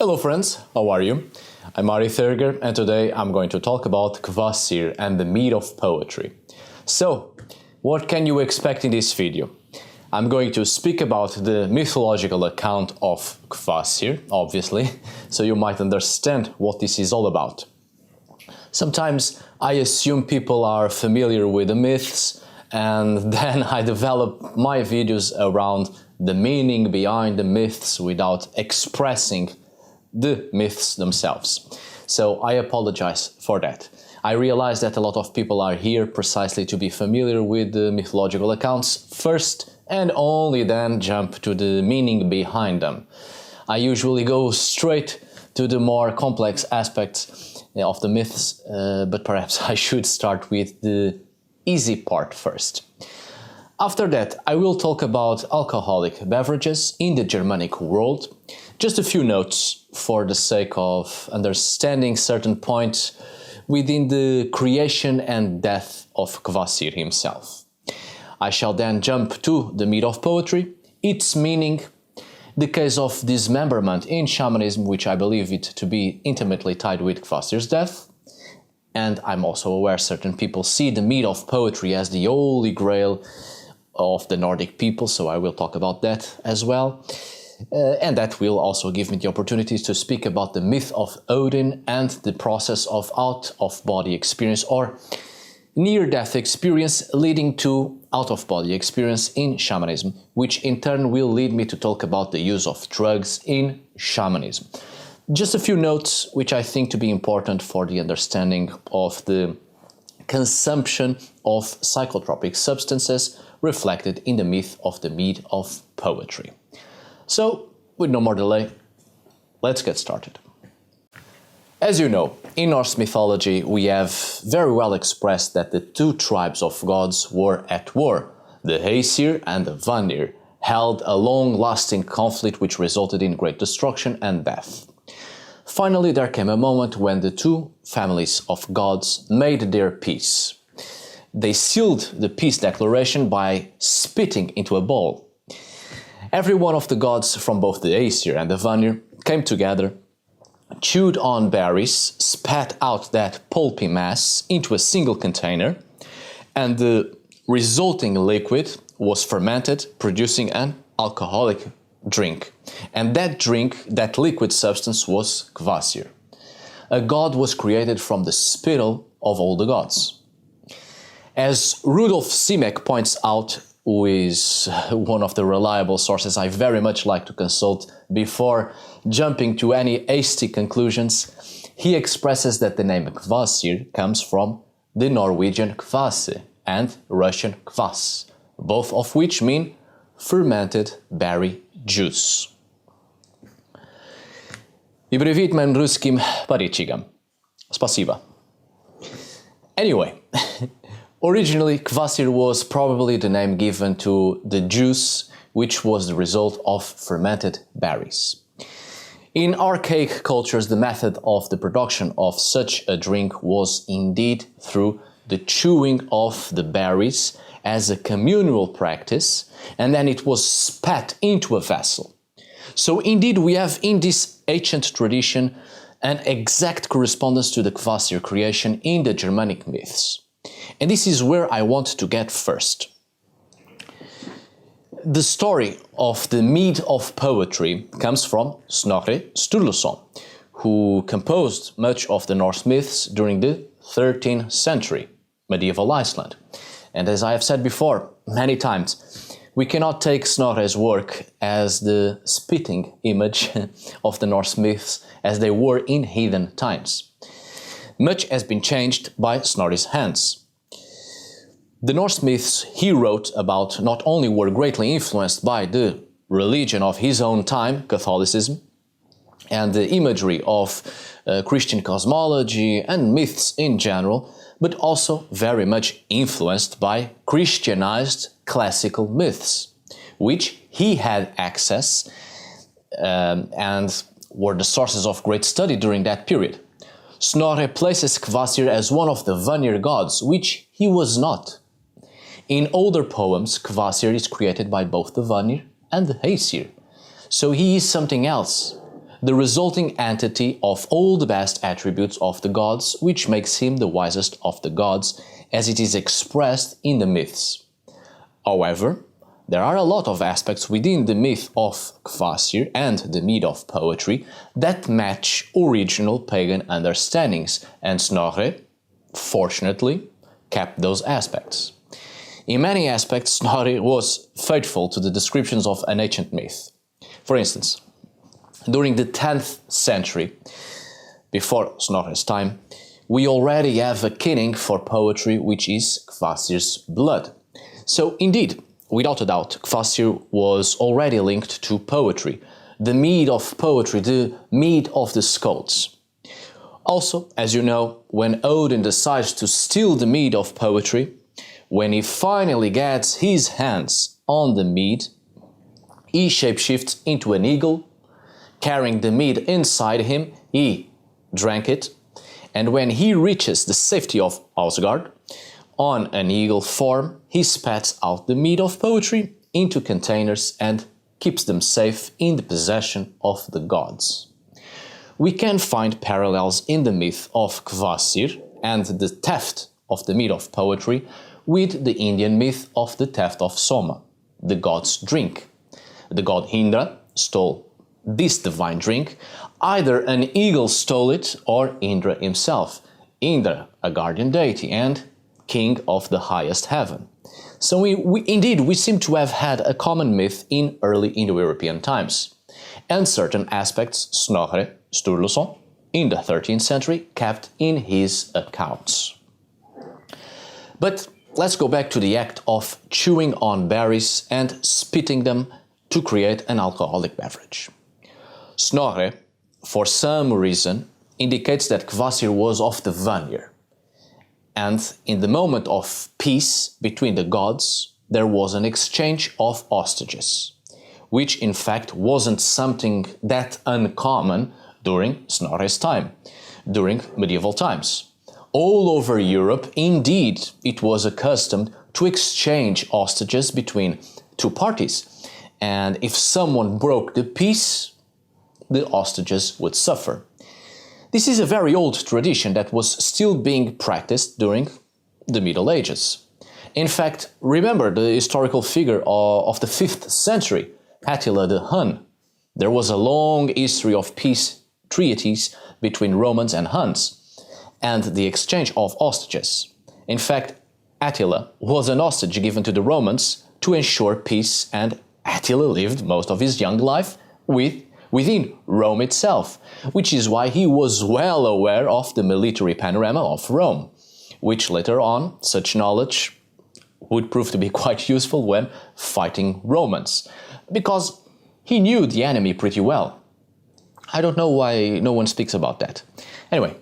Hello friends, how are you? I'm Óðrœrir and today I'm going to talk about Kvasir and the myth of poetry. So, what can you expect in this video? I'm going to speak about the mythological account of Kvasir, obviously, so you might understand what this is all about. Sometimes I assume people are familiar with the myths and then I develop my videos around the meaning behind the myths without expressing the myths themselves. So I apologize for that. I realize that a lot of people are here precisely to be familiar with the mythological accounts first and only then jump to the meaning behind them. I usually go straight to the more complex aspects of the myths, but perhaps I should start with the easy part first. After that, I will talk about alcoholic beverages in the Germanic world. Just a few notes for the sake of understanding certain points within the creation and death of Kvasir himself. I shall then jump to the myth of poetry, its meaning, the case of dismemberment in shamanism, which I believe it to be intimately tied with Kvasir's death, and I'm also aware certain people see the myth of poetry as the holy grail of the Nordic people, so I will talk about that as well. And that will also give me the opportunity to speak about the myth of Odin and the process of out-of-body experience or near-death experience leading to out-of-body experience in shamanism, which in turn will lead me to talk about the use of drugs in shamanism. Just a few notes which I think to be important for the understanding of the consumption of psychotropic substances reflected in the myth of poetry. So, with no more delay, let's get started. As you know, in Norse mythology we have very well expressed that the two tribes of gods were at war. The Æsir and the Vanir held a long-lasting conflict which resulted in great destruction and death. Finally, there came a moment when the two families of gods made their peace. They sealed the peace declaration by spitting into a bowl. Every one of the gods from both the Æsir and the Vanir came together, chewed on berries, spat out that pulpy mass into a single container, and the resulting liquid was fermented, producing an alcoholic drink. And that drink, that liquid substance, was Kvasir. A god was created from the spittle of all the gods. As Rudolf Simek points out, who is one of the reliable sources I very much like to consult before jumping to any hasty conclusions, he expresses that the name Kvasir comes from the Norwegian kvase and Russian kvas, both of which mean fermented berry juice. И привет моим русским паричигам. Спасибо. Anyway, originally Kvasir was probably the name given to the juice which was the result of fermented berries. In archaic cultures, the method of the production of such a drink was indeed through the chewing of the berries as a communal practice, and then it was spat into a vessel. So indeed we have in this ancient tradition an exact correspondence to the Kvasir creation in the Germanic myths. And this is where I want to get first. The story of the myth of poetry comes from Snorri Sturluson, who composed much of the Norse myths during the 13th century, medieval Iceland. And as I have said before, many times, we cannot take Snorri's work as the spitting image of the Norse myths as they were in heathen times. Much has been changed by Snorri's hands. The Norse myths he wrote about not only were greatly influenced by the religion of his own time, Catholicism, and the imagery of Christian cosmology and myths in general, but also very much influenced by Christianized classical myths, which he had access and were the sources of great study during that period. Snorri places Kvasir as one of the Vanir gods, which he was not. In older poems, Kvasir is created by both the Vanir and the Æsir, so he is something else. the resulting entity of all the best attributes of the gods, which makes him the wisest of the gods, as it is expressed in the myths. However, there are a lot of aspects within the myth of Kvasir and the myth of poetry that match original pagan understandings, and Snorre, fortunately, kept those aspects. In many aspects, Snorre was faithful to the descriptions of an ancient myth. For instance, during the 10th century, before Snorre's time, we already have a kinning for poetry, which is Kvasir's blood. So indeed, without a doubt, Kvasir was already linked to poetry, the mead of poetry, the mead of the Scots. Also, as you know, when Odin decides to steal the mead of poetry, when he finally gets his hands on the mead, he shapeshifts into an eagle. Carrying the mead inside him, he drank it, and when he reaches the safety of Asgard, on an eagle form, he spats out the mead of poetry into containers and keeps them safe in the possession of the gods. We can find parallels in the myth of Kvasir and the theft of the mead of poetry with the Indian myth of the theft of Soma, the god's drink. The god Indra stole this divine drink. Either an eagle stole it or Indra himself. Indra, a guardian deity and king of the highest heaven. So we seem to have had a common myth in early Indo-European times. And certain aspects Snorre Sturluson in the 13th century kept in his accounts. But let's go back to the act of chewing on berries and spitting them to create an alcoholic beverage. Snorre, for some reason, indicates that Kvasir was of the Vanir. And in the moment of peace between the gods, there was an exchange of hostages, which in fact wasn't something that uncommon during Snorre's time, during medieval times. All over Europe, indeed, it was accustomed to exchange hostages between two parties, and if someone broke the peace, the hostages would suffer. This is a very old tradition that was still being practiced during the Middle Ages. In fact, remember the historical figure of the 5th century, Attila the Hun. There was a long history of peace treaties between Romans and Huns, and the exchange of hostages. In fact, Attila was an hostage given to the Romans to ensure peace, and Attila lived most of his young life within Rome itself, which is why he was well aware of the military panorama of Rome, which later on, such knowledge would prove to be quite useful when fighting Romans, because he knew the enemy pretty well. I don't know why no one speaks about that. Anyway,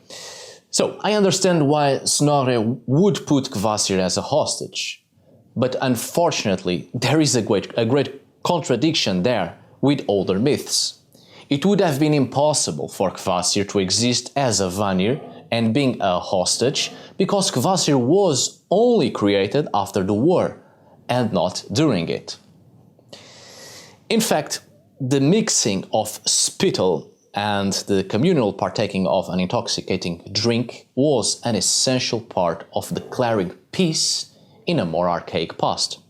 so I understand why Snorre would put Kvasir as a hostage, but unfortunately there is a great contradiction there with older myths. It would have been impossible for Kvasir to exist as a Vanir and being a hostage, because Kvasir was only created after the war and not during it. In fact, the mixing of spittle and the communal partaking of an intoxicating drink was an essential part of declaring peace in a more archaic past.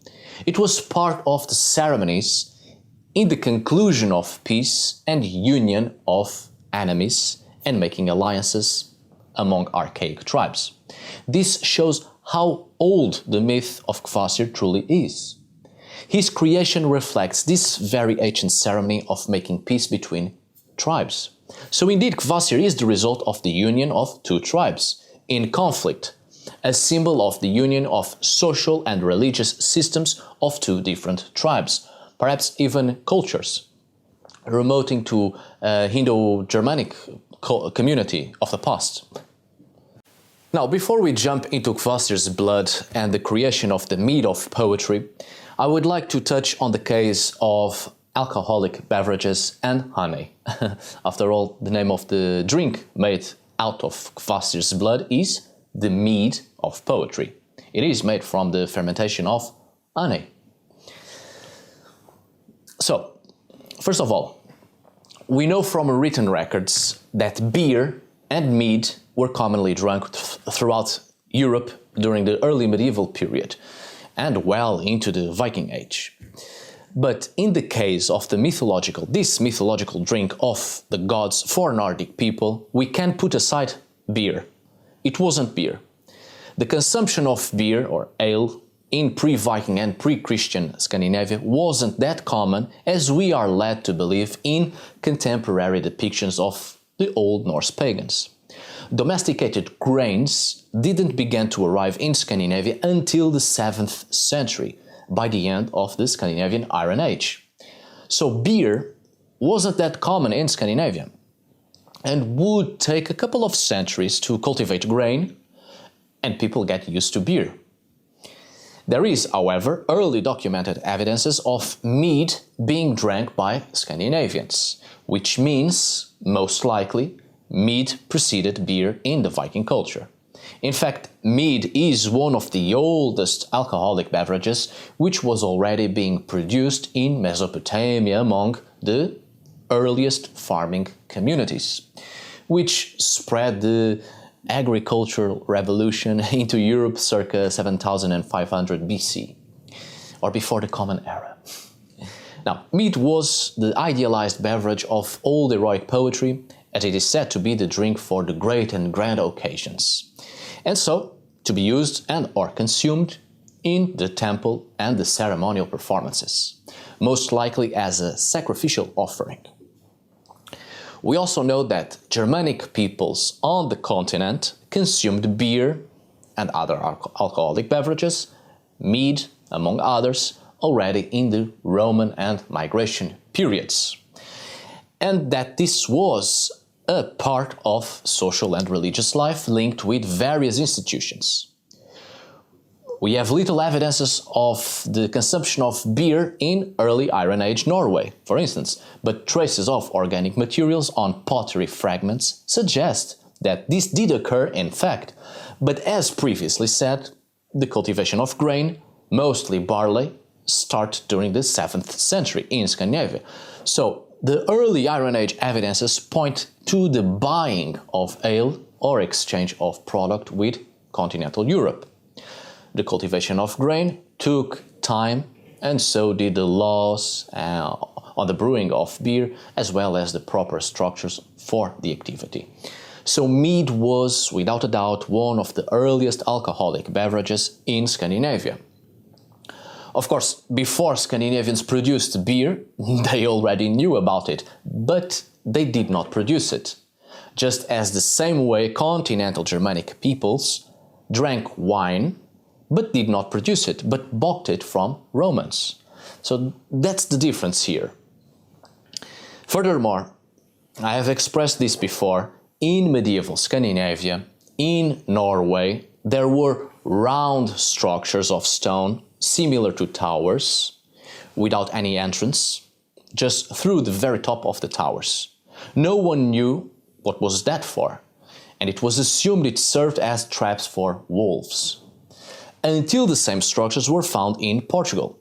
It was part of the ceremonies in the conclusion of peace and union of enemies and making alliances among archaic tribes. This shows how old the myth of Kvasir truly is. His creation reflects this very ancient ceremony of making peace between tribes. So indeed, Kvasir is the result of the union of two tribes in conflict, a symbol of the union of social and religious systems of two different tribes, perhaps even cultures, remoting to Indo-Germanic community of the past. Now, before we jump into Kvasir's blood and the creation of the mead of poetry, I would like to touch on the case of alcoholic beverages and honey. After all, the name of the drink made out of Kvasir's blood is the mead of poetry. It is made from the fermentation of honey. So, first of all, we know from written records that beer and mead were commonly drunk throughout Europe during the early medieval period and well into the Viking Age. But in the case of this mythological drink of the gods for Nordic people, we can put aside beer. It wasn't beer. The consumption of beer or ale in pre-Viking and pre-Christian Scandinavia wasn't that common as we are led to believe in contemporary depictions of the Old Norse pagans. Domesticated grains didn't begin to arrive in Scandinavia until the 7th century, by the end of the Scandinavian Iron Age. So beer wasn't that common in Scandinavia and would take a couple of centuries to cultivate grain and people get used to beer. There is, however, early documented evidences of mead being drank by Scandinavians, which means, most likely, mead preceded beer in the Viking culture. In fact, mead is one of the oldest alcoholic beverages which was already being produced in Mesopotamia among the earliest farming communities, which spread the agricultural revolution into Europe circa 7500 BC, or before the Common Era. Now, mead was the idealized beverage of old heroic poetry, as it is said to be the drink for the great and grand occasions, and so to be used and or consumed in the temple and the ceremonial performances, most likely as a sacrificial offering. We also know that Germanic peoples on the continent consumed beer and other alcoholic beverages, mead among others, already in the Roman and migration periods, and that this was a part of social and religious life linked with various institutions. We have little evidences of the consumption of beer in early Iron Age Norway, for instance, but traces of organic materials on pottery fragments suggest that this did occur in fact, but as previously said, the cultivation of grain, mostly barley, started during the 7th century in Scandinavia. So the early Iron Age evidences point to the buying of ale or exchange of product with continental Europe. The cultivation of grain took time, and so did the laws on the brewing of beer, as well as the proper structures for the activity. So mead was, without a doubt, one of the earliest alcoholic beverages in Scandinavia. Of course, before Scandinavians produced beer, they already knew about it, but they did not produce it. Just as the same way continental Germanic peoples drank wine, but did not produce it, but bought it from Romans. So that's the difference here. Furthermore, I have expressed this before, in medieval Scandinavia, in Norway, there were round structures of stone similar to towers, without any entrance, just through the very top of the towers. No one knew what was that for, and it was assumed it served as traps for wolves. Until the same structures were found in Portugal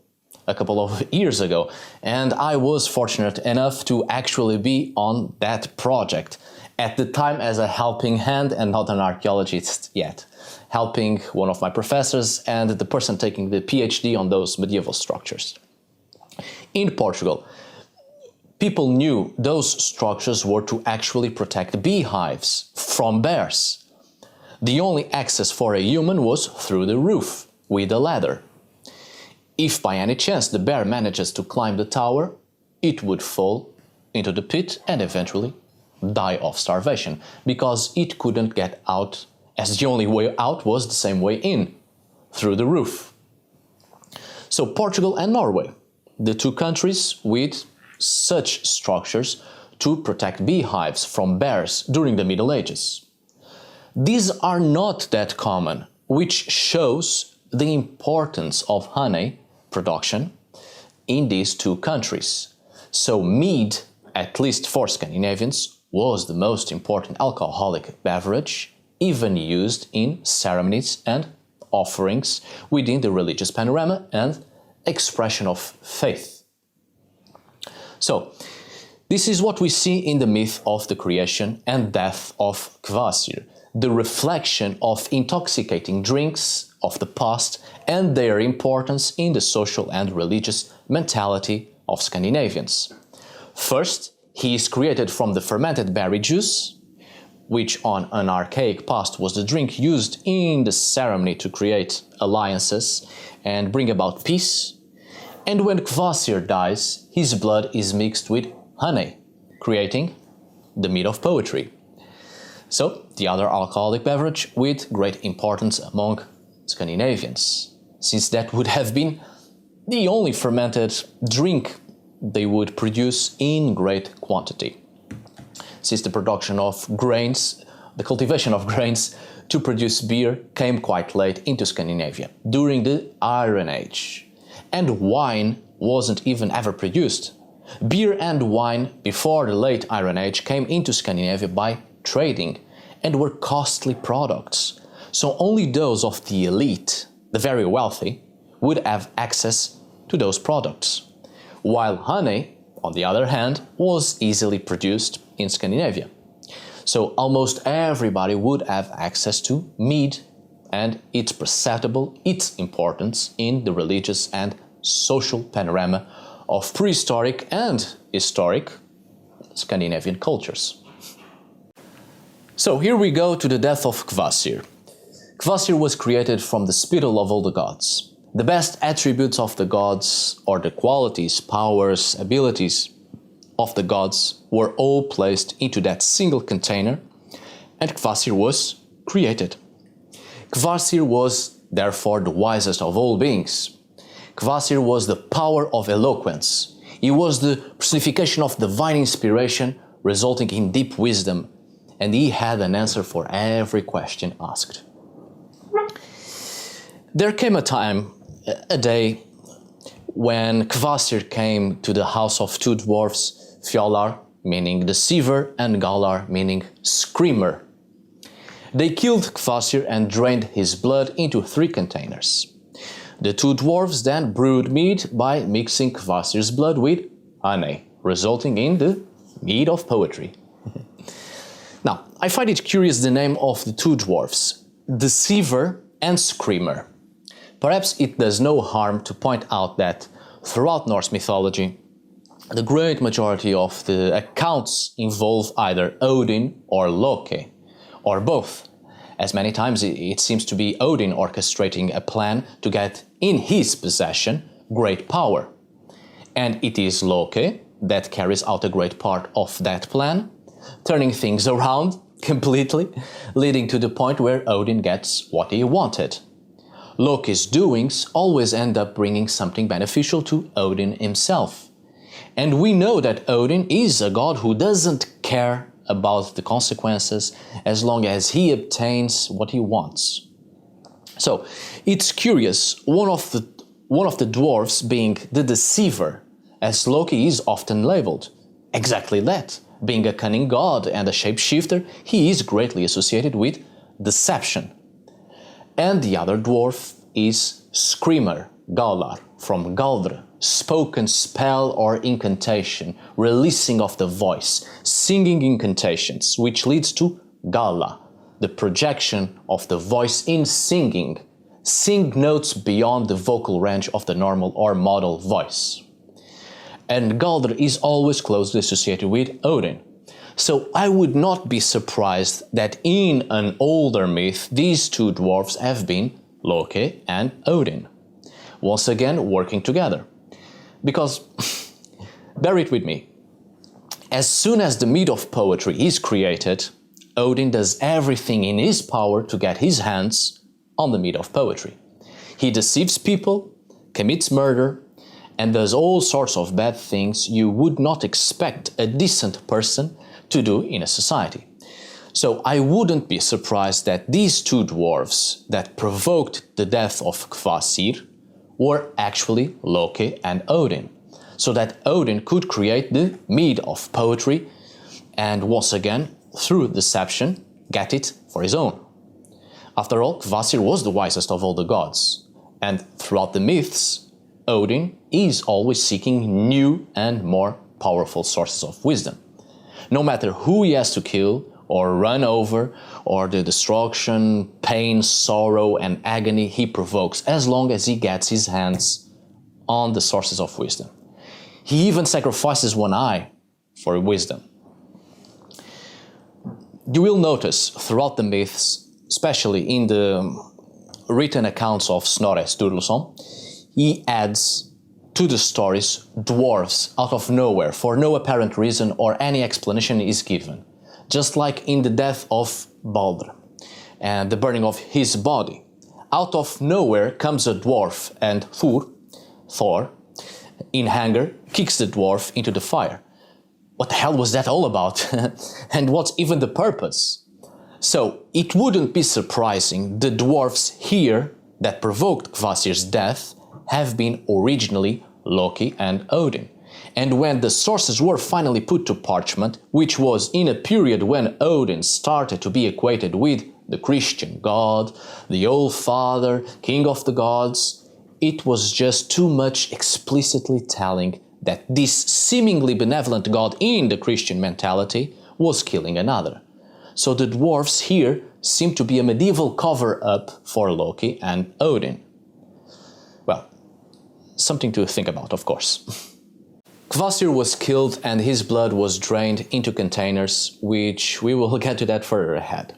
a couple of years ago, and I was fortunate enough to actually be on that project, at the time as a helping hand and not an archaeologist yet, helping one of my professors and the person taking the PhD on those medieval structures. In Portugal, people knew those structures were to actually protect beehives from bears. The only access for a human was through the roof, with a ladder. If by any chance the bear manages to climb the tower, it would fall into the pit and eventually die of starvation, because it couldn't get out, as the only way out was the same way in, through the roof. So Portugal and Norway, the two countries with such structures to protect beehives from bears during the Middle Ages. These are not that common, which shows the importance of honey production in these two countries. So mead, at least for Scandinavians, was the most important alcoholic beverage, even used in ceremonies and offerings within the religious panorama and expression of faith. So, This is what we see in the myth of the creation and death of Kvasir, the reflection of intoxicating drinks of the past and their importance in the social and religious mentality of Scandinavians. First, he is created from the fermented berry juice, which on an archaic past was the drink used in the ceremony to create alliances and bring about peace. And when Kvasir dies, his blood is mixed with honey, creating the mead of poetry. So, the other alcoholic beverage with great importance among Scandinavians, since that would have been the only fermented drink they would produce in great quantity. Since the production of grains, the cultivation of grains to produce beer came quite late into Scandinavia, during the Iron Age. And wine wasn't even ever produced. Beer and wine before the late Iron Age came into Scandinavia by trading and were costly products. So only those of the elite, the very wealthy, would have access to those products. While honey, on the other hand, was easily produced in Scandinavia. So almost everybody would have access to mead, and it's perceptible its importance in the religious and social panorama of prehistoric and historic Scandinavian cultures. So here we go to the death of Kvasir. Kvasir was created from the spittle of all the gods. The best attributes of the gods, or the qualities, powers, abilities of the gods, were all placed into that single container, and Kvasir was created. Kvasir was therefore the wisest of all beings. Kvasir was the power of eloquence. He was the personification of divine inspiration, resulting in deep wisdom, and he had an answer for every question asked. There came a time, a day, when Kvasir came to the house of two dwarfs, Fjalar, meaning deceiver, and Galar, meaning screamer. They killed Kvasir and drained his blood into 3 containers. The two dwarfs then brewed mead by mixing Kvasir's blood with honey, resulting in the mead of poetry. Now, I find it curious the name of the two dwarfs, deceiver and screamer. Perhaps it does no harm to point out that throughout Norse mythology, the great majority of the accounts involve either Odin or Loki, or both, as many times it seems to be Odin orchestrating a plan to get in his possession great power. And it is Loki that carries out a great part of that plan, turning things around completely, leading to the point where Odin gets what he wanted. Loki's doings always end up bringing something beneficial to Odin himself. And we know that Odin is a god who doesn't care about the consequences as long as he obtains what he wants. So, it's curious, one of the dwarfs being the deceiver, as Loki is often labeled. Exactly that. Being a cunning god and a shapeshifter, he is greatly associated with deception. And the other dwarf is Screamer, Galar, from Galdr, spoken spell or incantation, releasing of the voice, singing incantations, which leads to Gala, the projection of the voice in singing, sing notes beyond the vocal range of the normal or model voice. And Galdr is always closely associated with Odin. So I would not be surprised that in an older myth these two dwarfs have been Loki and Odin, once again working together. Because, bear it with me, as soon as the mead of poetry is created, Odin does everything in his power to get his hands on the mead of poetry. He deceives people, commits murder, and does all sorts of bad things you would not expect a decent person to do in a society. So I wouldn't be surprised that these two dwarfs that provoked the death of Kvasir were actually Loki and Odin, so that Odin could create the mead of poetry and once again, through deception, get it for his own. After all, Kvasir was the wisest of all the gods, and throughout the myths, Odin is always seeking new and more powerful sources of wisdom. No matter who he has to kill or run over, or the destruction, pain, sorrow, and agony he provokes, as long as he gets his hands on the sources of wisdom. He even sacrifices one eye for wisdom. You will notice throughout the myths, especially in the written accounts of Snorre Sturluson, he adds to the stories dwarves out of nowhere for no apparent reason or any explanation is given. Just like in the death of Balder and the burning of his body. Out of nowhere comes a dwarf and Thor, in anger, kicks the dwarf into the fire. What the hell was that all about? And what's even the purpose? So it wouldn't be surprising the dwarfs here that provoked Kvasir's death have been originally Loki and Odin. And when the sources were finally put to parchment, which was in a period when Odin started to be equated with the Christian God, the Old Father, King of the Gods, it was just too much explicitly telling that this seemingly benevolent God in the Christian mentality was killing another. So the dwarfs here seem to be a medieval cover-up for Loki and Odin. Well, something to think about, of course. Kvasir was killed and his blood was drained into containers, which we will get to that further ahead.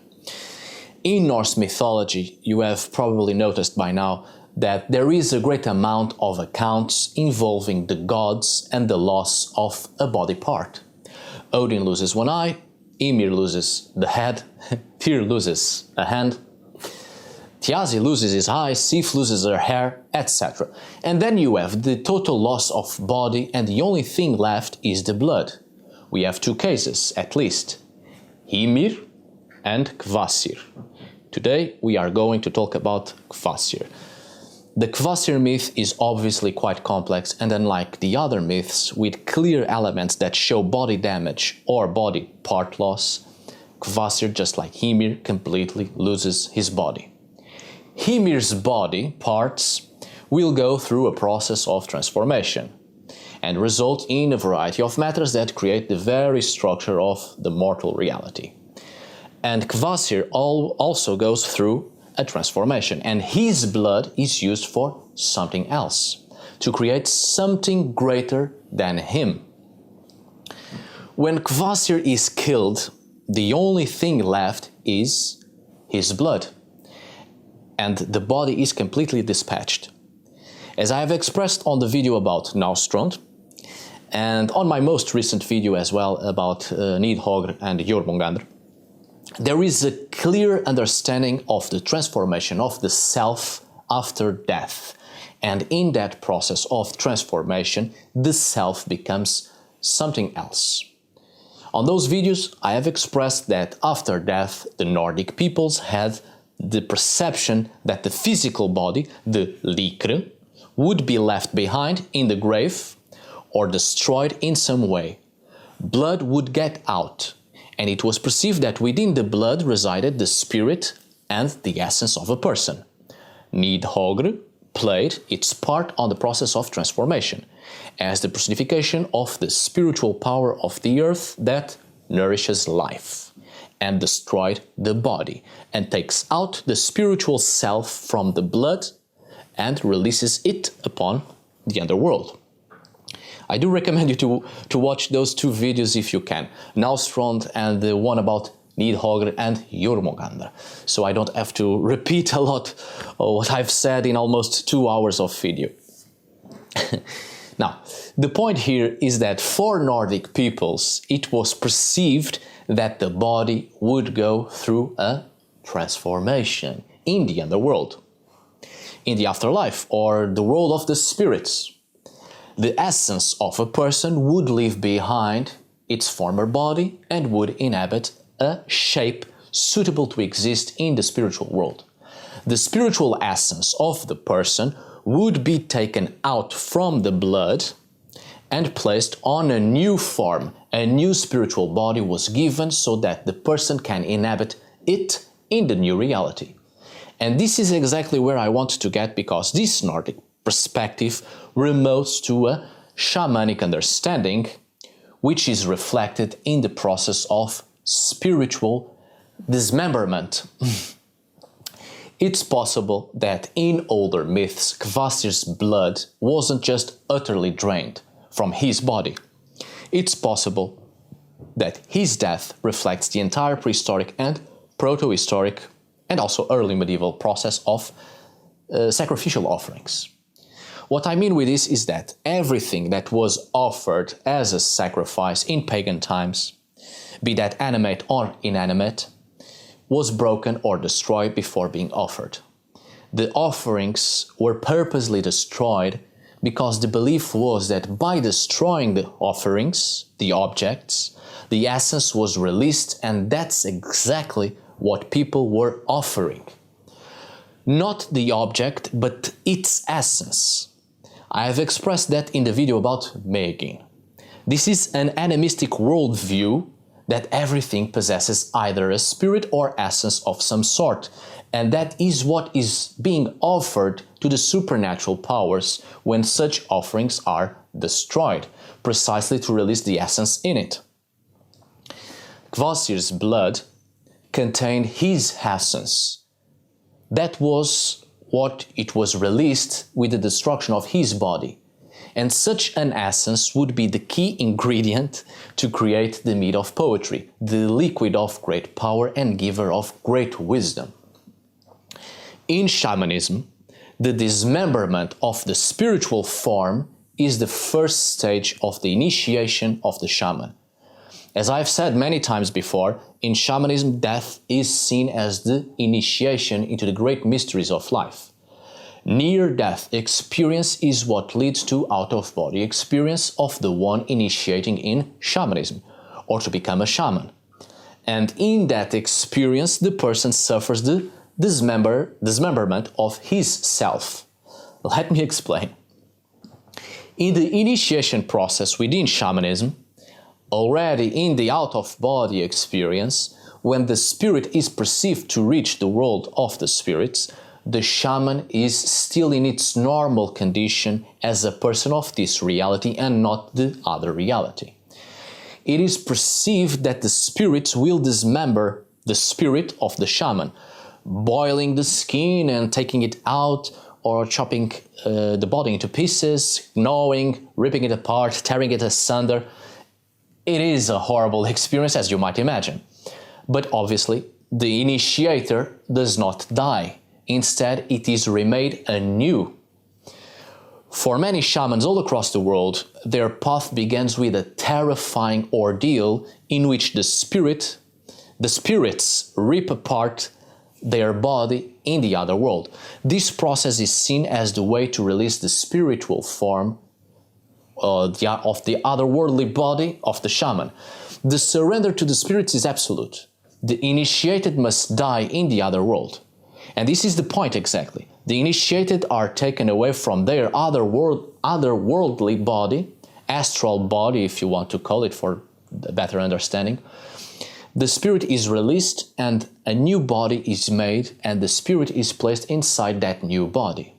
In Norse mythology, you have probably noticed by now that there is a great amount of accounts involving the gods and the loss of a body part. Odin loses one eye, Ymir loses the head, Tyr loses a hand, Thiazi loses his eye, Sif loses her hair, etc. And then you have the total loss of body and the only thing left is the blood. We have two cases, at least. Ymir and Kvasir. Today we are going to talk about Kvasir. The Kvasir myth is obviously quite complex and unlike the other myths with clear elements that show body damage or body part loss, Kvasir, just like Ymir, completely loses his body. Ymir's body parts will go through a process of transformation and result in a variety of matters that create the very structure of the mortal reality. And Kvasir also goes through a transformation, and his blood is used for something else, to create something greater than him. When Kvasir is killed, the only thing left is his blood, and the body is completely dispatched. As I have expressed on the video about Naustrond, and on my most recent video as well about Nidhogr and Jormungandr, there is a clear understanding of the transformation of the self after death. And in that process of transformation, the self becomes something else. On those videos, I have expressed that after death, the Nordic peoples had the perception that the physical body, the likre, would be left behind in the grave or destroyed in some way. Blood would get out, and it was perceived that within the blood resided the spirit and the essence of a person. Nidhogr played its part on the process of transformation, as the personification of the spiritual power of the earth that nourishes life, and destroyed the body, and takes out the spiritual self from the blood and releases it upon the underworld. I do recommend you to watch those two videos if you can, Naustrond and the one about Nidhogr and Jormungandr, so I don't have to repeat a lot of what I've said in almost 2 hours of video. Now, the point here is that for Nordic peoples, it was perceived that the body would go through a transformation in the underworld, in the afterlife, or the world of the spirits. The essence of a person would leave behind its former body and would inhabit a shape suitable to exist in the spiritual world. The spiritual essence of the person would be taken out from the blood and placed on a new form. A new spiritual body was given so that the person can inhabit it in the new reality. And this is exactly where I want to get, because this Nordic perspective remotes to a shamanic understanding which is reflected in the process of spiritual dismemberment. It's possible that in older myths, Kvasir's blood wasn't just utterly drained from his body. It's possible that his death reflects the entire prehistoric and protohistoric and also early medieval process of sacrificial offerings. What I mean with this is that everything that was offered as a sacrifice in pagan times, be that animate or inanimate, was broken or destroyed before being offered. The offerings were purposely destroyed because the belief was that by destroying the offerings, the objects, the essence was released, and that's exactly what people were offering. Not the object, but its essence. I have expressed that in the video about making. This is an animistic worldview that everything possesses either a spirit or essence of some sort, and that is what is being offered to the supernatural powers when such offerings are destroyed, precisely to release the essence in it. Kvasir's blood contained his essence. That was what it was released with the destruction of his body. And such an essence would be the key ingredient to create the mead of poetry, the liquid of great power and giver of great wisdom. In shamanism, the dismemberment of the spiritual form is the first stage of the initiation of the shaman. As I've said many times before, in shamanism, death is seen as the initiation into the great mysteries of life. Near-death experience is what leads to out-of-body experience of the one initiating in shamanism, or to become a shaman. And in that experience, the person suffers the dismemberment of his self. Let me explain. In the initiation process within shamanism, already in the out-of-body experience, when the spirit is perceived to reach the world of the spirits, the shaman is still in its normal condition as a person of this reality and not the other reality. It is perceived that the spirits will dismember the spirit of the shaman, boiling the skin and taking it out, or chopping the body into pieces, gnawing, ripping it apart, tearing it asunder. It is a horrible experience, as you might imagine. But obviously, the initiator does not die. Instead, it is remade anew. For many shamans all across the world, their path begins with a terrifying ordeal in which the spirits rip apart their body in the other world. This process is seen as the way to release the spiritual form of the otherworldly body of the shaman. The surrender to the spirits is absolute. The initiated must die in the other world. And this is the point exactly. The initiated are taken away from their otherworldly body, astral body if you want to call it for a better understanding. The spirit is released and a new body is made, and the spirit is placed inside that new body.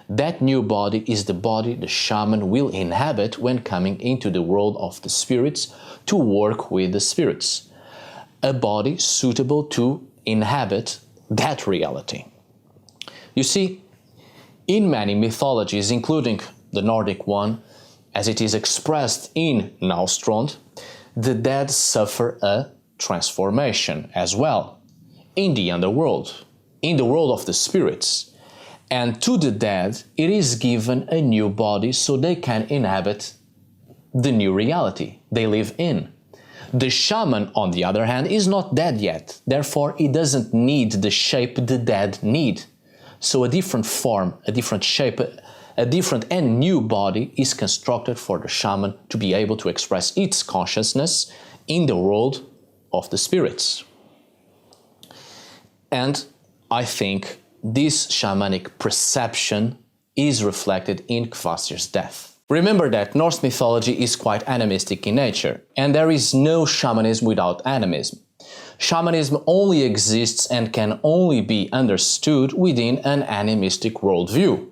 That new body is the body the shaman will inhabit when coming into the world of the spirits to work with the spirits. A body suitable to inhabit that reality. You see, in many mythologies, including the Nordic one, as it is expressed in Naustrond, the dead suffer a transformation as well, in the underworld, in the world of the spirits. And to the dead, it is given a new body so they can inhabit the new reality they live in. The shaman, on the other hand, is not dead yet, therefore he doesn't need the shape the dead need. So a different form, a different shape, a different and new body is constructed for the shaman to be able to express its consciousness in the world of the spirits. And I think this shamanic perception is reflected in Kvasir's death. Remember that Norse mythology is quite animistic in nature, and there is no shamanism without animism. Shamanism only exists and can only be understood within an animistic worldview.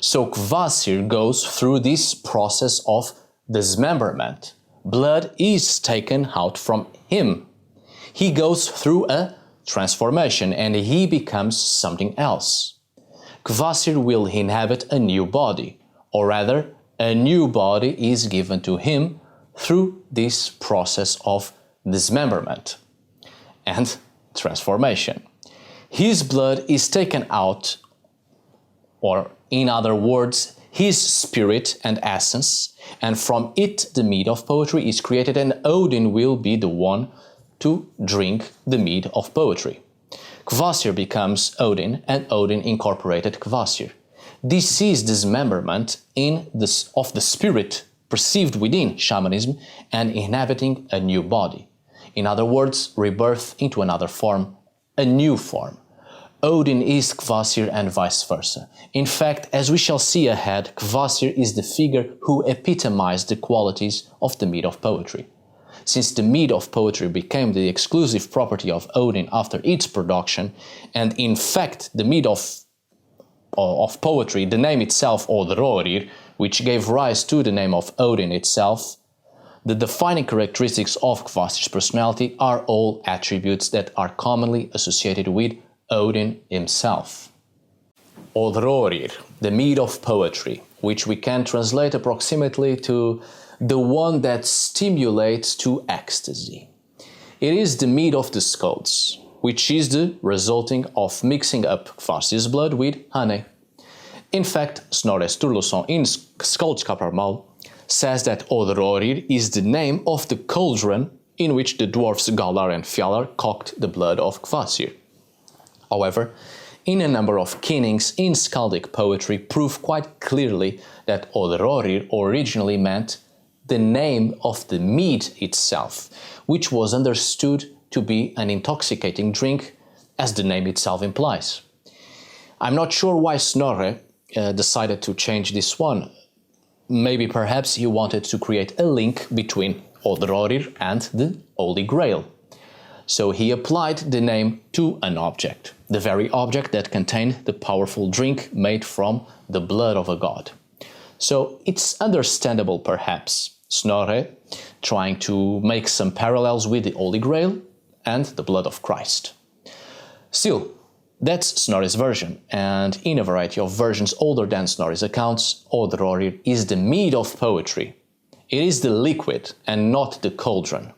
So Kvasir goes through this process of dismemberment, blood is taken out from him. He goes through a transformation and he becomes something else. Kvasir will inhabit a new body, or rather, a new body is given to him through this process of dismemberment and transformation. His blood is taken out, or in other words, his spirit and essence, and from it the mead of poetry is created, and Odin will be the one to drink the mead of poetry. Kvasir becomes Odin, and Odin incorporated Kvasir. This is dismemberment of the spirit perceived within shamanism and inhabiting a new body. In other words, rebirth into another form, a new form. Odin is Kvasir and vice versa. In fact, as we shall see ahead, Kvasir is the figure who epitomized the qualities of the mead of poetry. Since the mead of poetry became the exclusive property of Odin after its production, and in fact the mead of poetry, the name itself, Óðrœrir, which gave rise to the name of Odin itself, the defining characteristics of Kvasir's personality are all attributes that are commonly associated with Odin himself. Óðrœrir, the mead of poetry, which we can translate approximately to the one that stimulates to ecstasy. It is the mead of the Scots, which is the resulting of mixing up Kvasir's blood with honey. In fact, Snorre Sturluson in Skaldskaparmál says that Óðrœrir is the name of the cauldron in which the dwarfs Galar and Fjalar cooked the blood of Kvasir. However, in a number of kennings in skaldic poetry prove quite clearly that Óðrœrir originally meant the name of the mead itself, which was understood to be an intoxicating drink, as the name itself implies. I'm not sure why Snorre decided to change this one. Maybe perhaps he wanted to create a link between Óðrœrir and the Holy Grail. So he applied the name to an object, the very object that contained the powerful drink made from the blood of a god. So it's understandable perhaps Snorre trying to make some parallels with the Holy Grail and the blood of Christ. Still, that's Snorri's version, and in a variety of versions older than Snorri's accounts, Óðrœrir is the mead of poetry. It is the liquid and not the cauldron.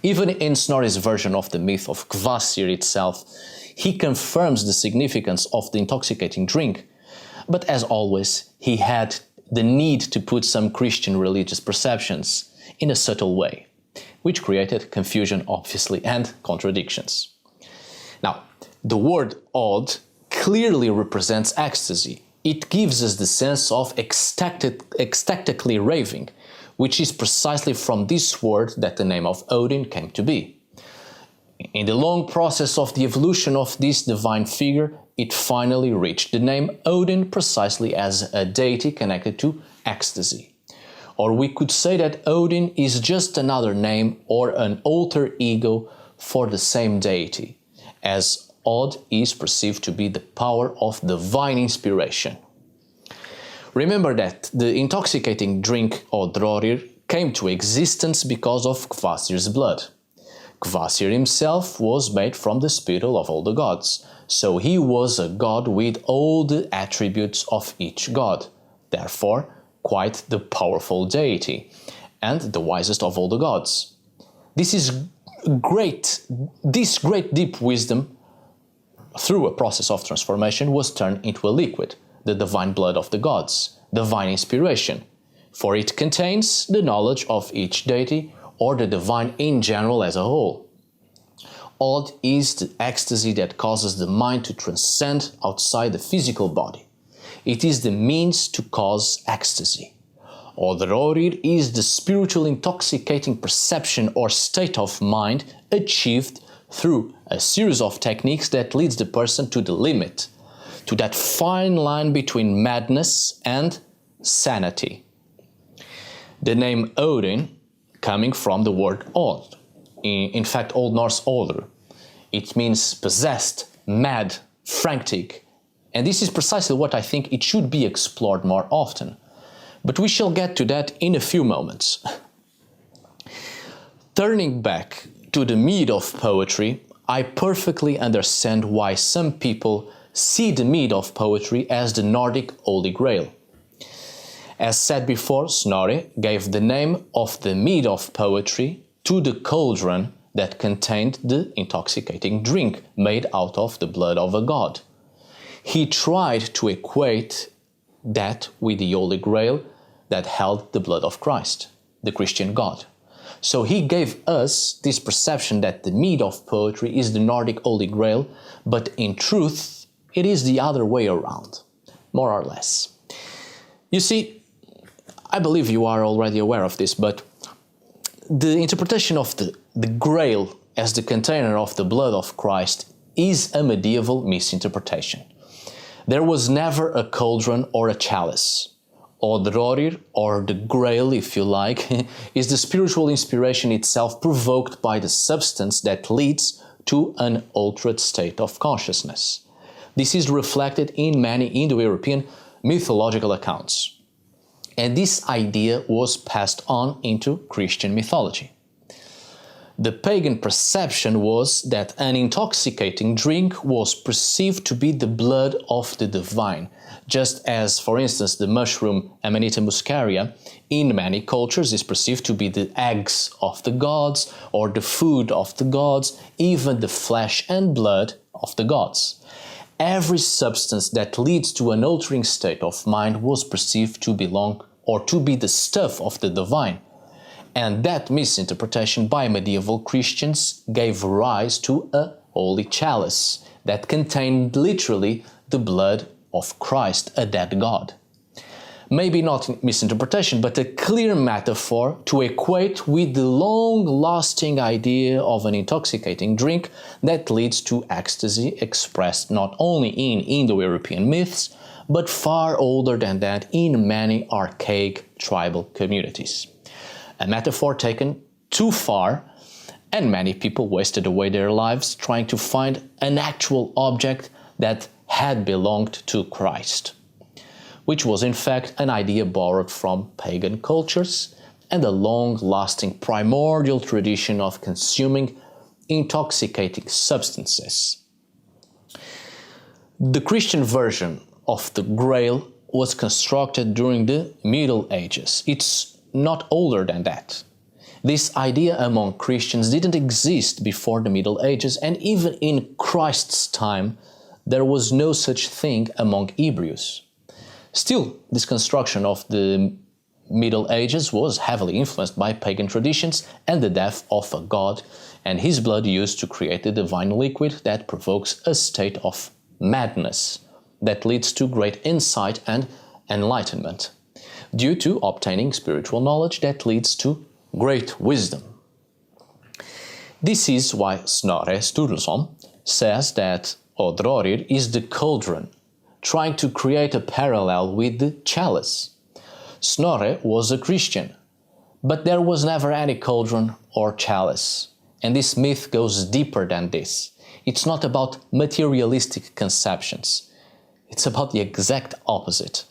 Even in Snorri's version of the myth of Kvasir itself, he confirms the significance of the intoxicating drink, but as always, he had the need to put some Christian religious perceptions in a subtle way, which created confusion, obviously, and contradictions. Now, the word odd clearly represents ecstasy. It gives us the sense of ecstatically raving, which is precisely from this word that the name of Odin came to be. In the long process of the evolution of this divine figure, it finally reached the name Odin precisely as a deity connected to ecstasy. Or we could say that Odin is just another name or an alter ego for the same deity, as Odd is perceived to be the power of divine inspiration. Remember that the intoxicating drink Óðrœrir came to existence because of Kvasir's blood. Kvasir himself was made from the spittle of all the gods, so he was a god with all the attributes of each god, therefore quite the powerful deity, and the wisest of all the gods. This great deep wisdom, through a process of transformation, was turned into a liquid, the divine blood of the gods, divine inspiration, for it contains the knowledge of each deity or the divine in general as a whole. Odd is the ecstasy that causes the mind to transcend outside the physical body. It is the means to cause ecstasy. Óðrœrir is the spiritual intoxicating perception or state of mind achieved through a series of techniques that leads the person to the limit, to that fine line between madness and sanity. The name Odin coming from the word Odd, in fact Old Norse Óðr. It means possessed, mad, frantic, and this is precisely what I think it should be explored more often. But we shall get to that in a few moments. Turning back to the myth of poetry, I perfectly understand why some people see the myth of poetry as the Nordic Holy Grail. As said before, Snorri gave the name of the myth of poetry to the cauldron that contained the intoxicating drink made out of the blood of a god. He tried to equate that with the Holy Grail that held the blood of Christ, the Christian God. So he gave us this perception that the myth of poetry is the Nordic Holy Grail, but in truth, it is the other way around, more or less. You see, I believe you are already aware of this, but the interpretation of the Grail as the container of the blood of Christ is a medieval misinterpretation. There was never a cauldron or a chalice. Óðrœrir, or the Grail if you like, is the spiritual inspiration itself provoked by the substance that leads to an altered state of consciousness. This is reflected in many Indo-European mythological accounts. And this idea was passed on into Christian mythology. The pagan perception was that an intoxicating drink was perceived to be the blood of the divine, just as, for instance, the mushroom Amanita muscaria in many cultures is perceived to be the eggs of the gods or the food of the gods, even the flesh and blood of the gods. Every substance that leads to an altering state of mind was perceived to belong or to be the stuff of the divine. And that misinterpretation by medieval Christians gave rise to a holy chalice that contained literally the blood of Christ, a dead God. Maybe not misinterpretation, but a clear metaphor to equate with the long-lasting idea of an intoxicating drink that leads to ecstasy, expressed not only in Indo-European myths, but far older than that in many archaic tribal communities. A metaphor taken too far, and many people wasted away their lives trying to find an actual object that had belonged to Christ, which was in fact an idea borrowed from pagan cultures and a long-lasting primordial tradition of consuming intoxicating substances. The Christian version of the Grail was constructed during the Middle Ages. It's not older than that. This idea among Christians didn't exist before the Middle Ages, and even in Christ's time, there was no such thing among Hebrews. Still, this construction of the Middle Ages was heavily influenced by pagan traditions and the death of a god and his blood used to create the divine liquid that provokes a state of madness that leads to great insight and enlightenment, due to obtaining spiritual knowledge that leads to great wisdom. This is why Snorri Sturluson says that Óðrœrir is the cauldron, trying to create a parallel with the chalice. Snorri was a Christian, but there was never any cauldron or chalice, and this myth goes deeper than this. It's not about materialistic conceptions, it's about the exact opposite.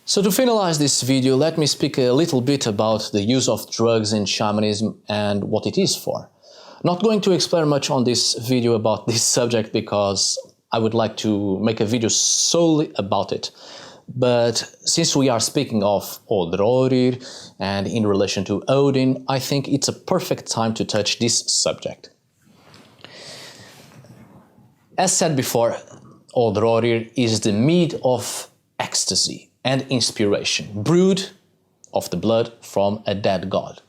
So to finalize this video, let me speak a little bit about the use of drugs in shamanism and what it is for. Not going to explain much on this video about this subject because I would like to make a video solely about it. But since we are speaking of Óðrœrir and in relation to Odin, I think it's a perfect time to touch this subject. As said before, Óðrœrir is the mead of ecstasy and inspiration, brewed of the blood from a dead god.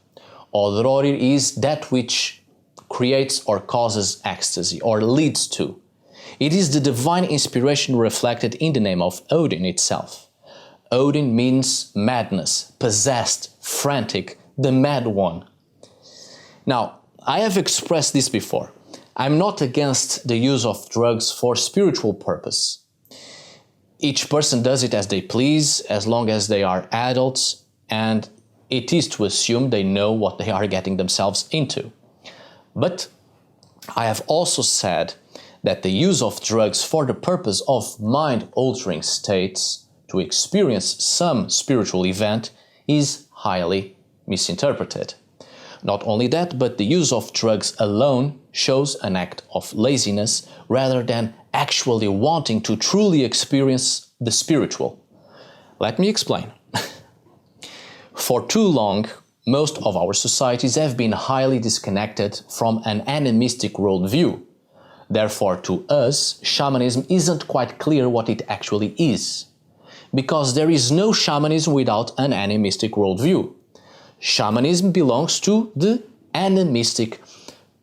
Óðrœrir is that which creates or causes ecstasy, or leads to. It is the divine inspiration reflected in the name of Odin itself. Odin means madness, possessed, frantic, the mad one. Now, I have expressed this before. I'm not against the use of drugs for spiritual purpose. Each person does it as they please, as long as they are adults, and it is to assume they know what they are getting themselves into. But I have also said that the use of drugs for the purpose of mind-altering states to experience some spiritual event is highly misinterpreted. Not only that, but the use of drugs alone shows an act of laziness rather than actually wanting to truly experience the spiritual. Let me explain. For too long, most of our societies have been highly disconnected from an animistic worldview. Therefore, to us, shamanism isn't quite clear what it actually is. Because there is no shamanism without an animistic worldview. Shamanism belongs to the animistic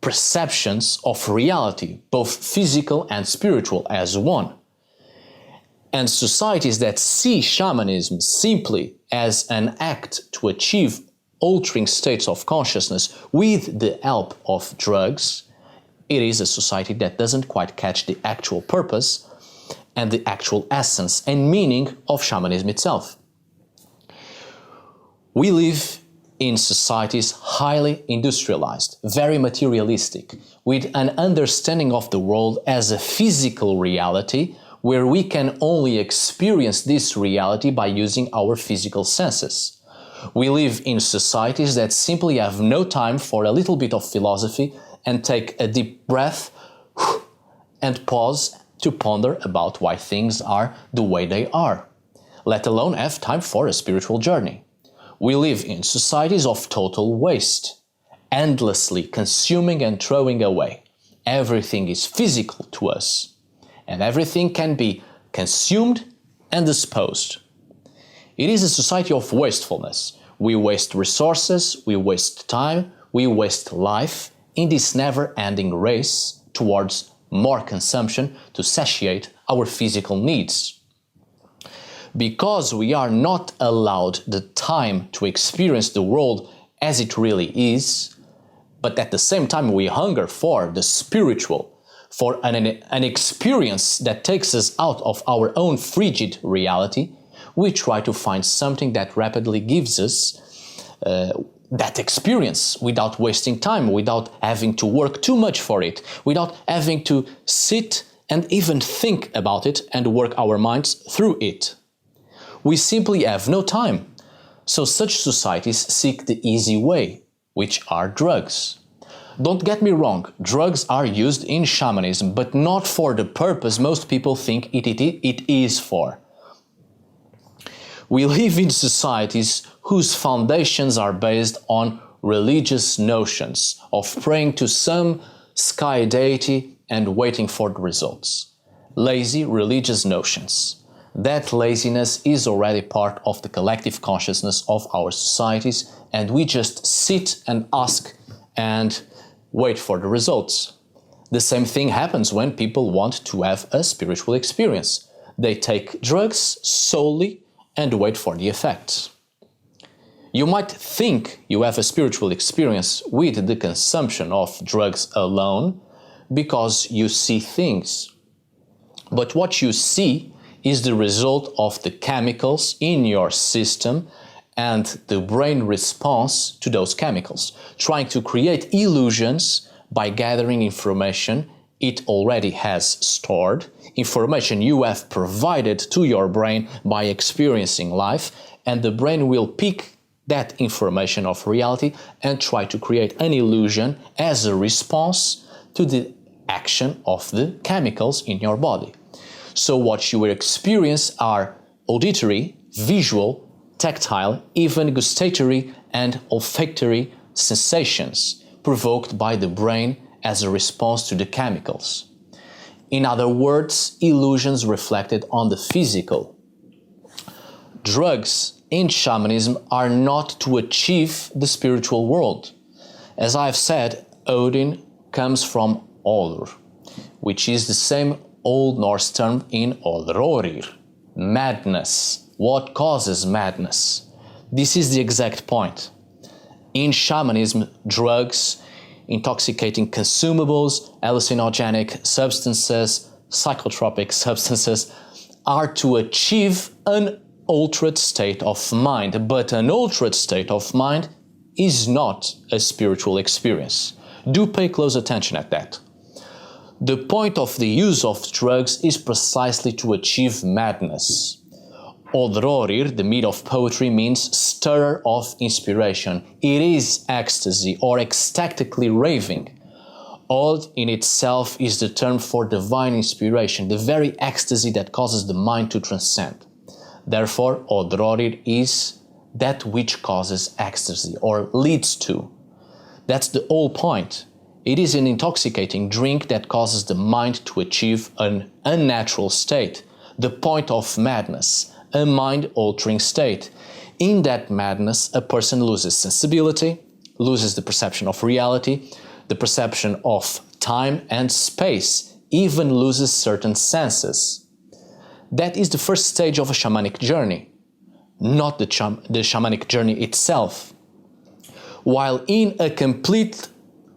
perceptions of reality, both physical and spiritual, as one. And societies that see shamanism simply as an act to achieve altering states of consciousness with the help of drugs, it is a society that doesn't quite catch the actual purpose and the actual essence and meaning of shamanism itself. We live in societies highly industrialized, very materialistic, with an understanding of the world as a physical reality where we can only experience this reality by using our physical senses. We live in societies that simply have no time for a little bit of philosophy and take a deep breath and pause to ponder about why things are the way they are, let alone have time for a spiritual journey. We live in societies of total waste, endlessly consuming and throwing away. Everything is physical to us, and everything can be consumed and disposed. It is a society of wastefulness. We waste resources, we waste time, we waste life in this never-ending race towards more consumption to satiate our physical needs. Because we are not allowed the time to experience the world as it really is, but at the same time we hunger for the spiritual, for an experience that takes us out of our own frigid reality, we try to find something that rapidly gives us that experience without wasting time, without having to work too much for it, without having to sit and even think about it and work our minds through it. We simply have no time. So such societies seek the easy way, which are drugs. Don't get me wrong, drugs are used in shamanism, but not for the purpose most people think it is for. We live in societies whose foundations are based on religious notions of praying to some sky deity and waiting for the results. Lazy religious notions. That laziness is already part of the collective consciousness of our societies, and we just sit and ask and wait for the results. The same thing happens when people want to have a spiritual experience. They take drugs solely and wait for the effects. You might think you have a spiritual experience with the consumption of drugs alone because you see things. But what you see is the result of the chemicals in your system and the brain response to those chemicals, trying to create illusions by gathering information it already has stored, information you have provided to your brain by experiencing life, and the brain will pick that information of reality and try to create an illusion as a response to the action of the chemicals in your body. So what you will experience are auditory, visual, tactile, even gustatory and olfactory sensations provoked by the brain as a response to the chemicals. In other words, illusions reflected on the physical. Drugs in shamanism are not to achieve the spiritual world. As I've said, Odin comes from Óðrœrir, which is the same Old Norse term in Óðrœrir, madness. What causes madness? This is the exact point. In shamanism, drugs, intoxicating consumables, hallucinogenic substances, psychotropic substances are to achieve an altered state of mind, but an altered state of mind is not a spiritual experience. Do pay close attention at that. The point of the use of drugs is precisely to achieve madness. Óðrœrir, the myth of poetry, means stirrer of inspiration. It is ecstasy or ecstatically raving. Óð in itself is the term for divine inspiration, the very ecstasy that causes the mind to transcend. Therefore, Óðrœrir is that which causes ecstasy or leads to. That's the whole point. It is an intoxicating drink that causes the mind to achieve an unnatural state, the point of madness, a mind-altering state. In that madness, a person loses sensibility, loses the perception of reality, the perception of time and space, even loses certain senses. That is the first stage of a shamanic journey, not the shamanic journey itself. While in a complete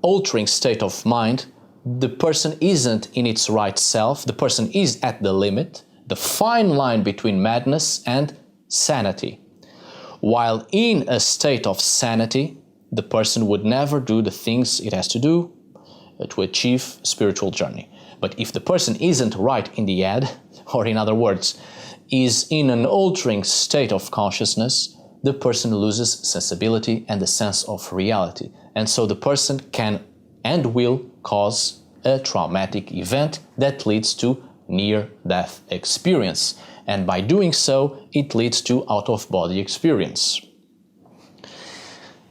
altering state of mind, the person isn't in its right self, the person is at the limit, the fine line between madness and sanity. While in a state of sanity, the person would never do the things it has to do to achieve spiritual journey. But if the person isn't right in the head, or in other words, is in an altering state of consciousness, the person loses sensibility and the sense of reality. And so the person can and will cause a traumatic event that leads to near-death experience. And by doing so, it leads to out-of-body experience.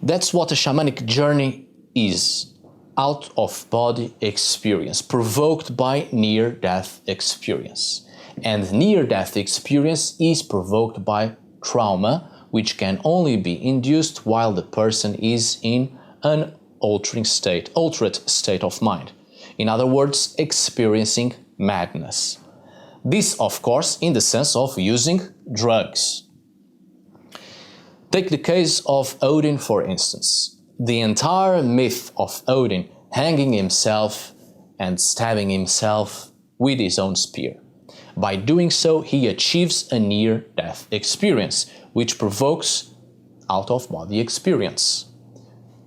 That's what a shamanic journey is. Out-of-body experience, provoked by near-death experience. And near-death experience is provoked by trauma, which can only be induced while the person is in an altered state of mind. In other words, experiencing madness. This, of course, in the sense of using drugs. Take the case of Odin, for instance. The entire myth of Odin hanging himself and stabbing himself with his own spear. By doing so, he achieves a near-death experience, which provokes out-of-body experience,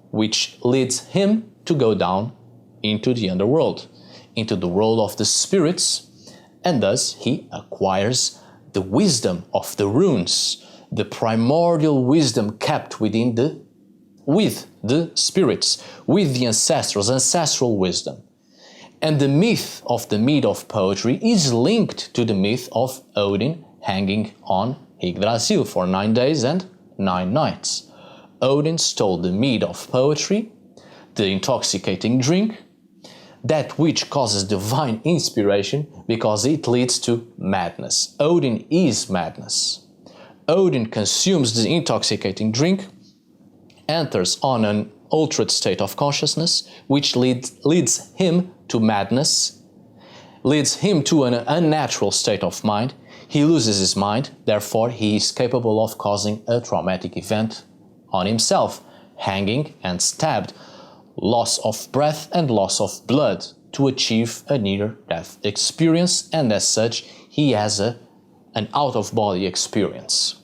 which leads him to go down into the underworld, into the world of the spirits, and thus he acquires the wisdom of the runes, the primordial wisdom kept with the spirits, with the ancestral wisdom. And the myth of poetry is linked to the myth of Odin hanging on Yggdrasil for 9 days and 9 nights. Odin stole the mead of poetry, the intoxicating drink, that which causes divine inspiration because it leads to madness. Odin is madness. Odin consumes the intoxicating drink, enters on an altered state of consciousness, which leads him to madness, leads him to an unnatural state of mind. He loses his mind, therefore he is capable of causing a traumatic event on himself, hanging and stabbed, loss of breath and loss of blood to achieve a near-death experience, and as such he has an out-of-body experience.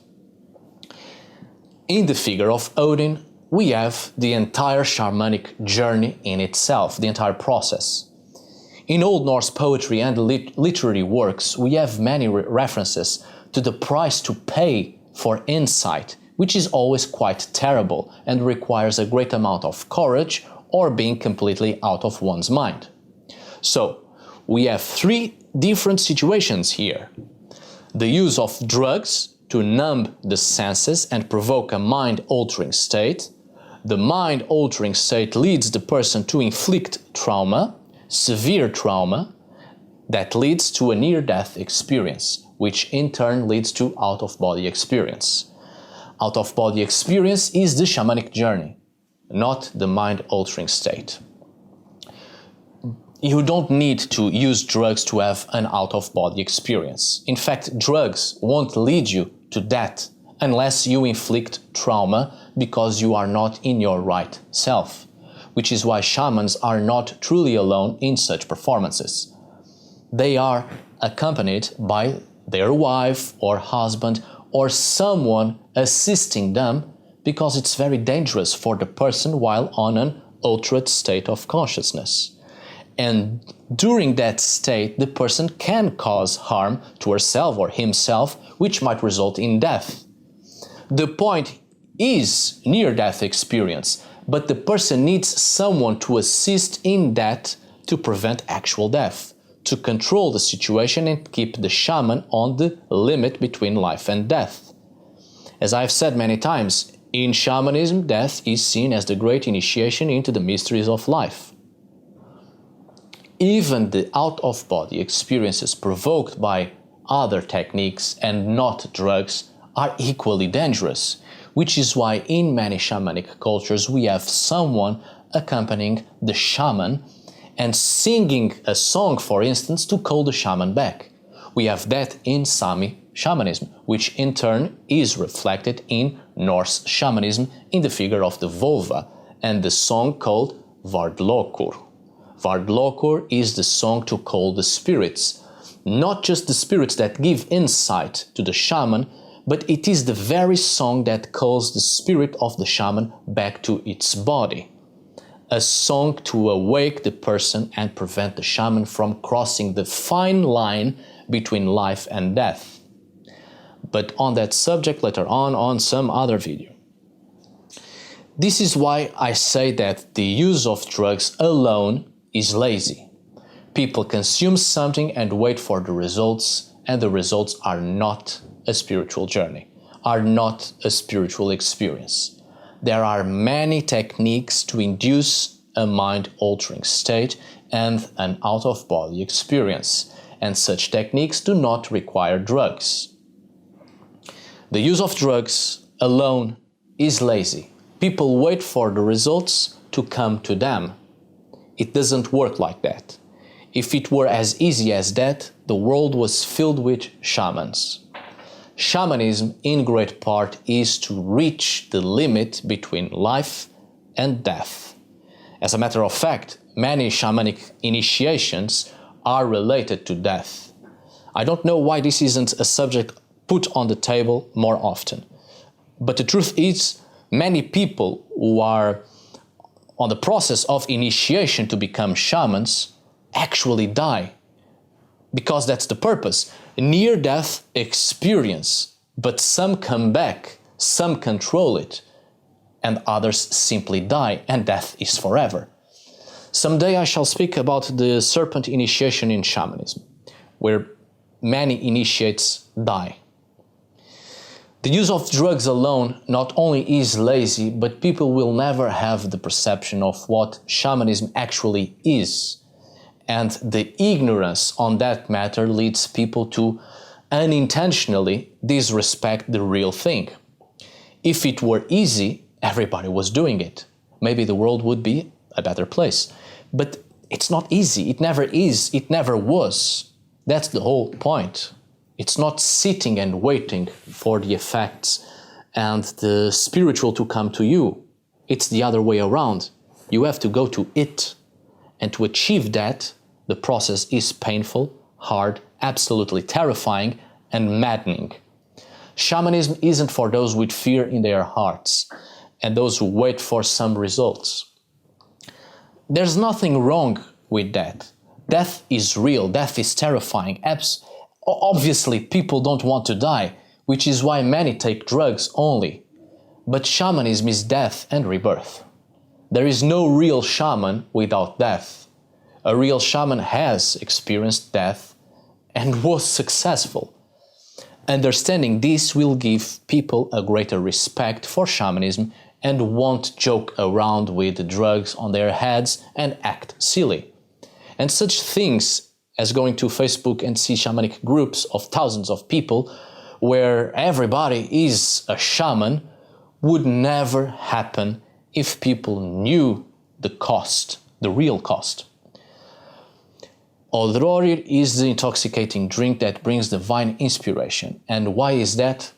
In the figure of Odin, we have the entire shamanic journey in itself, the entire process. In Old Norse poetry and literary works, we have many references to the price to pay for insight, which is always quite terrible and requires a great amount of courage or being completely out of one's mind. So, we have 3 different situations here. The use of drugs to numb the senses and provoke a mind-altering state. The mind-altering state leads the person to inflict trauma, severe trauma, that leads to a near-death experience, which in turn leads to out-of-body experience. Out-of-body experience is the shamanic journey, not the mind-altering state. You don't need to use drugs to have an out-of-body experience. In fact, drugs won't lead you to that unless you inflict trauma because you are not in your right self, which is why shamans are not truly alone in such performances. They are accompanied by their wife or husband or someone assisting them, because it's very dangerous for the person while on an altered state of consciousness. And during that state, the person can cause harm to herself or himself, which might result in death. The point is near-death experience, but the person needs someone to assist in that to prevent actual death, to control the situation and keep the shaman on the limit between life and death. As I've said many times, in shamanism, death is seen as the great initiation into the mysteries of life. Even the out-of-body experiences provoked by other techniques and not drugs are equally dangerous, which is why in many shamanic cultures we have someone accompanying the shaman and singing a song, for instance, to call the shaman back. We have that in Sami shamanism, which in turn is reflected in Norse shamanism in the figure of the vulva and the song called Vardlokur. Vardlokur is the song to call the spirits, not just the spirits that give insight to the shaman, but it is the very song that calls the spirit of the shaman back to its body. A song to awake the person and prevent the shaman from crossing the fine line between life and death. But on that subject later on some other video. This is why I say that the use of drugs alone is lazy. People consume something and wait for the results, and the results are not a spiritual journey, are not a spiritual experience. There are many techniques to induce a mind-altering state and an out-of-body experience, and such techniques do not require drugs. The use of drugs alone is lazy. People wait for the results to come to them. It doesn't work like that. If it were as easy as that, the world was filled with shamans. Shamanism, in great part, is to reach the limit between life and death. As a matter of fact, many shamanic initiations are related to death. I don't know why this isn't a subject put on the table more often. But the truth is, many people who are on the process of initiation to become shamans actually die. Because that's the purpose. Near-death experience, but some come back, some control it, and others simply die, and death is forever. Someday I shall speak about the serpent initiation in shamanism, where many initiates die. The use of drugs alone not only is lazy, but people will never have the perception of what shamanism actually is. And the ignorance on that matter leads people to unintentionally disrespect the real thing. If it were easy, everybody was doing it. Maybe the world would be a better place. But it's not easy. It never is. It never was. That's the whole point. It's not sitting and waiting for the effects and the spiritual to come to you. It's the other way around. You have to go to it. And to achieve that, the process is painful, hard, absolutely terrifying, and maddening. Shamanism isn't for those with fear in their hearts and those who wait for some results. There's nothing wrong with that. Death is real, death is terrifying. Obviously, people don't want to die, which is why many take drugs only. But shamanism is death and rebirth. There is no real shaman without death. A real shaman has experienced death and was successful. Understanding this will give people a greater respect for shamanism and won't joke around with drugs on their heads and act silly. And such things as going to Facebook and see shamanic groups of thousands of people where everybody is a shaman would never happen if people knew the cost, the real cost. Óðrœrir is the intoxicating drink that brings divine inspiration. And why is that?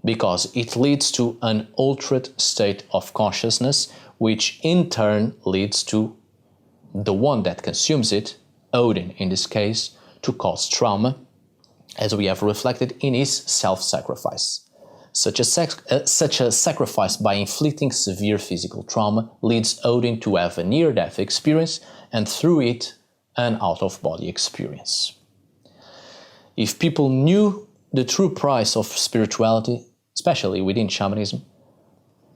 Because it leads to an altered state of consciousness, which in turn leads to the one that consumes it, Odin in this case, to cause trauma, as we have reflected in his self-sacrifice. Such a sacrifice by inflicting severe physical trauma leads Odin to have a near-death experience and through it an out-of-body experience. If people knew the true price of spirituality, especially within shamanism,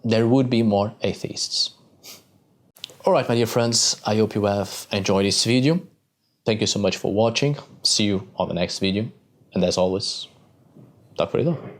there would be more atheists. Alright, my dear friends, I hope you have enjoyed this video. Thank you so much for watching. See you on the next video. And as always, tack för idag.